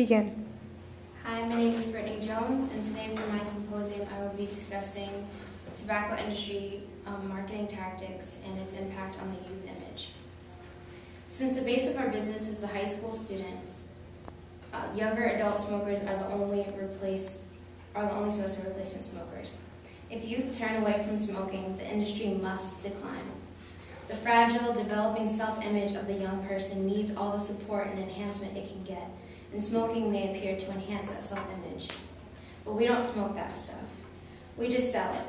Begin. Hi, my name is Brittany Jones, and today for my symposium I will be discussing tobacco industry marketing tactics and its impact on the youth image. Since the base of our business is the high school student, younger adult smokers are the only source of replacement smokers. If youth turn away from smoking, the industry must decline. The fragile, developing self-image of the young person needs all the support and enhancement it can get, and smoking may appear to enhance that self-image. But we don't smoke that stuff. We just sell it.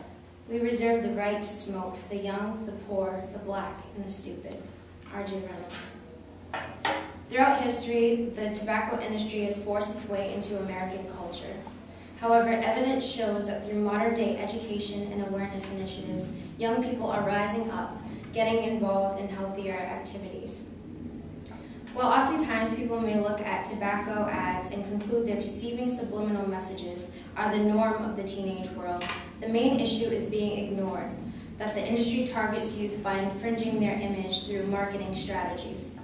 We reserve the right to smoke for the young, the poor, the black, and the stupid. R.J. Reynolds. Throughout history, the tobacco industry has forced its way into American culture. However, evidence shows that through modern-day education and awareness initiatives, young people are rising up, getting involved in healthier activities. While oftentimes people may look at tobacco ads and conclude they're receiving subliminal messages are the norm of the teenage world, the main issue is being ignored, that the industry targets youth by infringing their image through marketing strategies.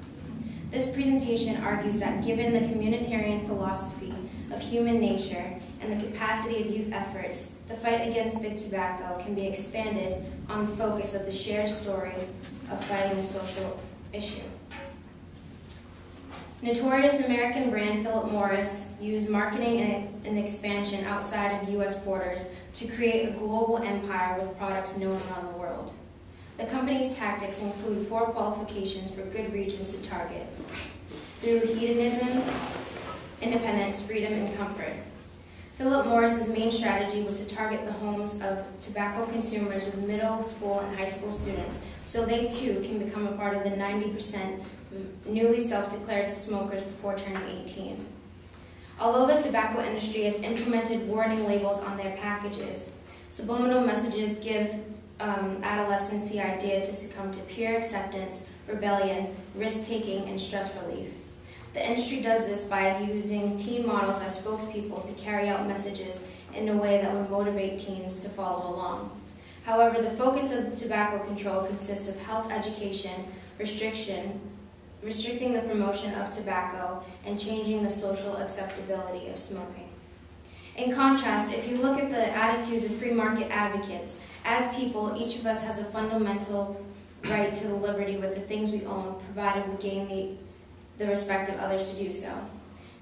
This presentation argues that given the communitarian philosophy of human nature and the capacity of youth efforts, the fight against big tobacco can be expanded on the focus of the shared story of fighting a social issue. Notorious American brand Philip Morris used marketing and expansion outside of U.S. borders to create a global empire with products known around the world. The company's tactics include 4 qualifications for good regions to target, through hedonism, independence, freedom, and comfort. Philip Morris's main strategy was to target the homes of tobacco consumers with middle school and high school students, so they too can become a part of the 90% newly self-declared smokers before turning 18. Although the tobacco industry has implemented warning labels on their packages, subliminal messages give adolescents the idea to succumb to peer acceptance, rebellion, risk-taking, and stress relief. The industry does this by using teen models as spokespeople to carry out messages in a way that would motivate teens to follow along. However, the focus of tobacco control consists of health education, restricting the promotion of tobacco, and changing the social acceptability of smoking. In contrast, if you look at the attitudes of free market advocates, as people, each of us has a fundamental right to the liberty with the things we own, provided we gain the respect of others to do so.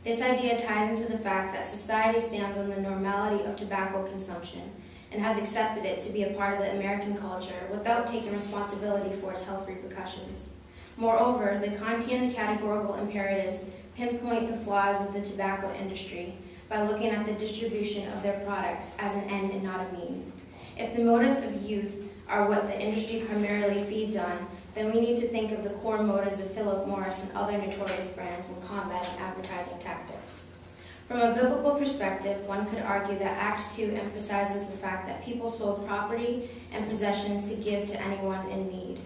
This idea ties into the fact that society stands on the normality of tobacco consumption and has accepted it to be a part of the American culture without taking responsibility for its health repercussions. Moreover, the Kantian categorical imperatives pinpoint the flaws of the tobacco industry by looking at the distribution of their products as an end and not a mean. If the motives of youth are what the industry primarily feeds on, then we need to think of the core motives of Philip Morris and other notorious brands when combating advertising tactics. From a biblical perspective, one could argue that Acts 2 emphasizes the fact that people sold property and possessions to give to anyone in need.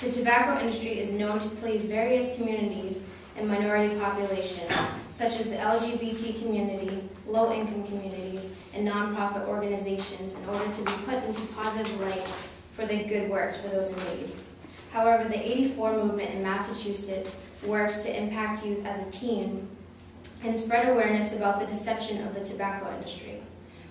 The tobacco industry is known to please various communities and minority populations, such as the LGBT community, low-income communities, and nonprofit organizations in order to be put into positive light for their good works for those in need. However, the 84 movement in Massachusetts works to impact youth as a teen and spread awareness about the deception of the tobacco industry.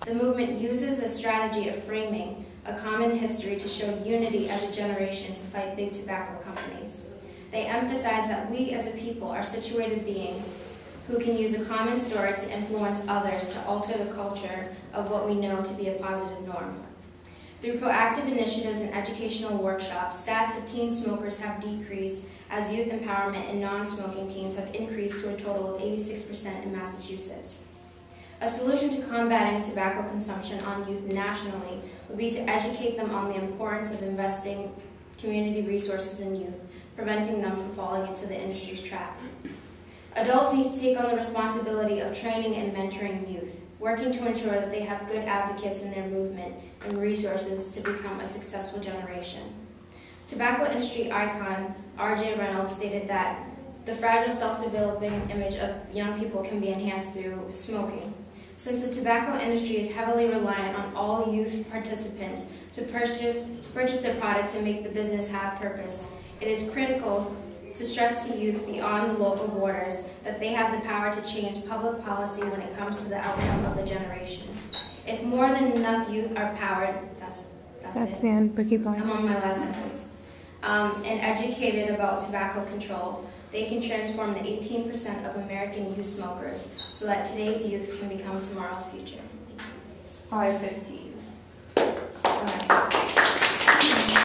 The movement uses a strategy of framing a common history to show unity as a generation to fight big tobacco companies. They emphasize that we as a people are situated beings who can use a common story to influence others to alter the culture of what we know to be a positive norm. Through proactive initiatives and educational workshops, stats of teen smokers have decreased as youth empowerment and non-smoking teens have increased to a total of 86% in Massachusetts. A solution to combating tobacco consumption on youth nationally would be to educate them on the importance of investing community resources in youth, preventing them from falling into the industry's trap. Adults need to take on the responsibility of training and mentoring youth, working to ensure that they have good advocates in their movement and resources to become a successful generation. Tobacco industry icon R.J. Reynolds stated that the fragile self-developing image of young people can be enhanced through smoking. Since the tobacco industry is heavily reliant on all youth participants to purchase their products and make the business have purpose, it is critical to stress to youth beyond the local borders that they have the power to change public policy when it comes to the outcome of the generation. If more than enough youth are powered, that's it. the end, but keep going. I'm on my last sentence. And educated about tobacco control, they can transform the 18% of American youth smokers so that today's youth can become tomorrow's future. 5:15.